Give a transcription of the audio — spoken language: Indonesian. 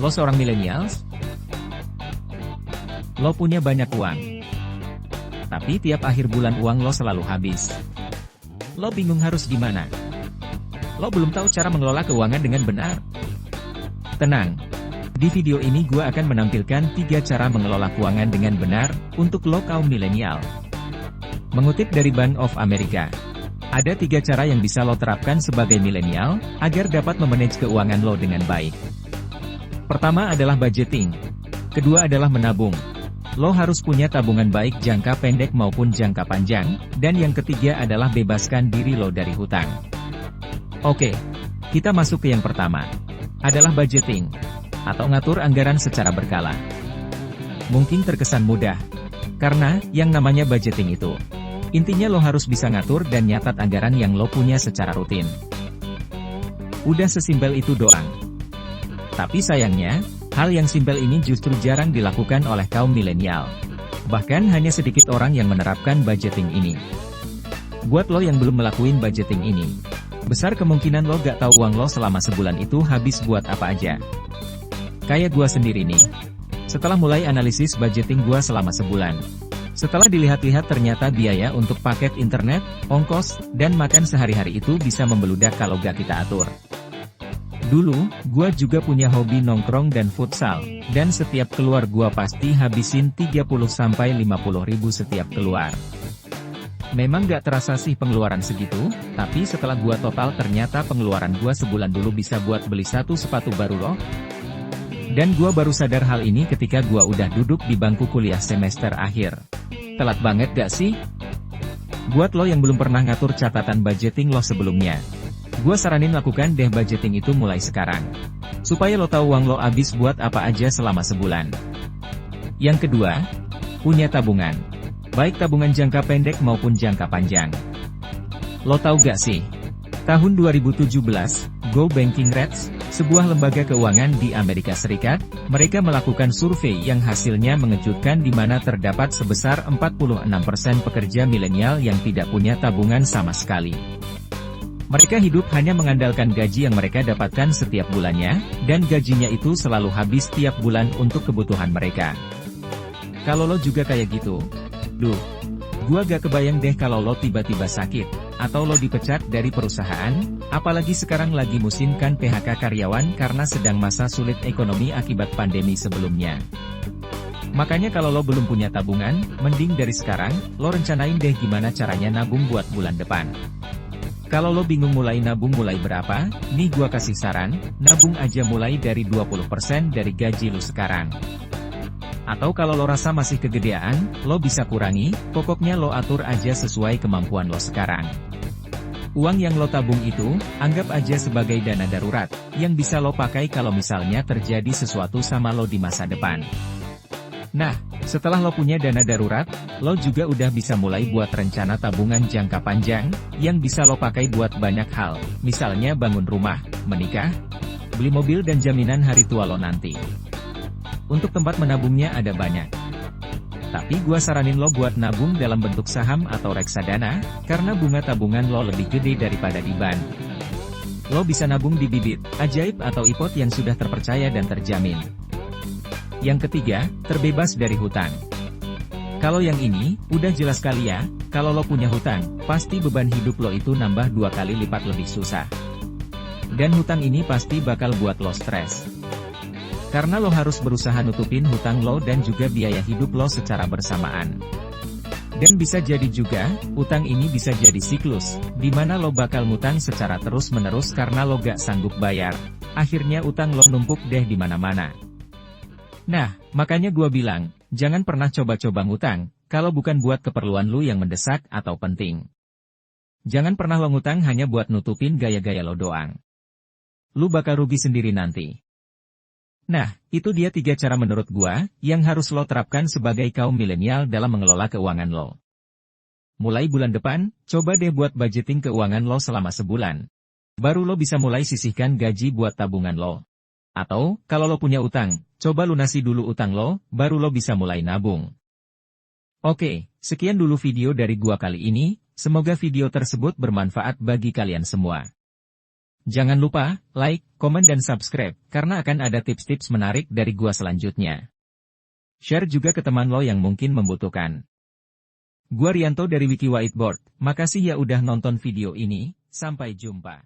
Lo seorang millennials? Lo punya banyak uang. Tapi tiap akhir bulan uang lo selalu habis. Lo bingung harus gimana? Lo belum tahu cara mengelola keuangan dengan benar? Tenang. Di video ini gue akan menampilkan 3 cara mengelola keuangan dengan benar, untuk lo kaum milenial. Mengutip dari Bank of America. Ada 3 cara yang bisa lo terapkan sebagai milenial, agar dapat memanage keuangan lo dengan baik. Pertama adalah budgeting. Kedua adalah menabung. Lo harus punya tabungan baik jangka pendek maupun jangka panjang, dan yang ketiga adalah bebaskan diri lo dari hutang. Oke, kita masuk ke yang pertama. Adalah budgeting, atau ngatur anggaran secara berkala. Mungkin terkesan mudah, karena yang namanya budgeting itu, intinya lo harus bisa ngatur dan nyatat anggaran yang lo punya secara rutin. Udah sesimpel itu doang. Tapi sayangnya, hal yang simpel ini justru jarang dilakukan oleh kaum milenial. Bahkan hanya sedikit orang yang menerapkan budgeting ini. Buat lo yang belum melakuin budgeting ini, besar kemungkinan lo gak tahu uang lo selama sebulan itu habis buat apa aja. Kayak gua sendiri nih. Setelah mulai analisis budgeting gua selama sebulan. Setelah dilihat-lihat ternyata biaya untuk paket internet, ongkos, dan makan sehari-hari itu bisa membeludak kalau gak kita atur. Dulu, gua juga punya hobi nongkrong dan futsal, dan setiap keluar gua pasti habisin 30-50 ribu setiap keluar. Memang gak terasa sih pengeluaran segitu, tapi setelah gua total ternyata pengeluaran gua sebulan dulu bisa buat beli 1 sepatu baru loh. Dan gua baru sadar hal ini ketika gua udah duduk di bangku kuliah semester akhir. Telat banget gak sih? Buat lo yang belum pernah ngatur catatan budgeting lo sebelumnya, gua saranin lakukan deh budgeting itu mulai sekarang. Supaya lo tahu uang lo habis buat apa aja selama sebulan. Yang kedua, punya tabungan. Baik tabungan jangka pendek maupun jangka panjang. Lo tahu gak sih? Tahun 2017, Go Banking Rates, sebuah lembaga keuangan di Amerika Serikat, mereka melakukan survei yang hasilnya mengejutkan di mana terdapat sebesar 46% pekerja milenial yang tidak punya tabungan sama sekali. Mereka hidup hanya mengandalkan gaji yang mereka dapatkan setiap bulannya, dan gajinya itu selalu habis tiap bulan untuk kebutuhan mereka. Kalau lo juga kayak gitu, gua gak kebayang deh kalau lo tiba-tiba sakit, atau lo dipecat dari perusahaan, apalagi sekarang lagi musim kan PHK karyawan karena sedang masa sulit ekonomi akibat pandemi sebelumnya. Makanya kalau lo belum punya tabungan, mending dari sekarang, lo rencanain deh gimana caranya nabung buat bulan depan. Kalau lo bingung mulai nabung mulai berapa, nih gua kasih saran, nabung aja mulai dari 20% dari gaji lo sekarang. Atau kalau lo rasa masih kegedean, lo bisa kurangi, pokoknya lo atur aja sesuai kemampuan lo sekarang. Uang yang lo tabung itu, anggap aja sebagai dana darurat, yang bisa lo pakai kalau misalnya terjadi sesuatu sama lo di masa depan. Nah, setelah lo punya dana darurat, lo juga udah bisa mulai buat rencana tabungan jangka panjang, yang bisa lo pakai buat banyak hal, misalnya bangun rumah, menikah, beli mobil dan jaminan hari tua lo nanti. Untuk tempat menabungnya ada banyak. Tapi gua saranin lo buat nabung dalam bentuk saham atau reksadana, karena bunga tabungan lo lebih gede daripada di bank. Lo bisa nabung di bibit, ajaib atau IPOT yang sudah terpercaya dan terjamin. Yang ketiga, terbebas dari hutang. Kalau yang ini, udah jelas kali ya, kalau lo punya hutang, pasti beban hidup lo itu nambah 2 kali lipat lebih susah. Dan hutang ini pasti bakal buat lo stres. Karena lo harus berusaha nutupin hutang lo dan juga biaya hidup lo secara bersamaan. Dan bisa jadi juga, utang ini bisa jadi siklus, di mana lo bakal ngutang secara terus-menerus karena lo gak sanggup bayar. Akhirnya utang lo numpuk deh di mana-mana. Nah, makanya gua bilang, jangan pernah coba-coba ngutang, kalau bukan buat keperluan lo yang mendesak atau penting. Jangan pernah lo ngutang hanya buat nutupin gaya-gaya lo doang. Lo bakal rugi sendiri nanti. Nah, itu dia 3 cara menurut gua, yang harus lo terapkan sebagai kaum milenial dalam mengelola keuangan lo. Mulai bulan depan, coba deh buat budgeting keuangan lo selama sebulan. Baru lo bisa mulai sisihkan gaji buat tabungan lo. Atau, kalau lo punya utang, coba lunasi dulu utang lo, baru lo bisa mulai nabung. Oke, sekian dulu video dari gua kali ini, semoga video tersebut bermanfaat bagi kalian semua. Jangan lupa, like, komen dan subscribe, karena akan ada tips-tips menarik dari gua selanjutnya. Share juga ke teman lo yang mungkin membutuhkan. Gua Rianto dari Wiki Whiteboard, makasih ya udah nonton video ini, sampai jumpa.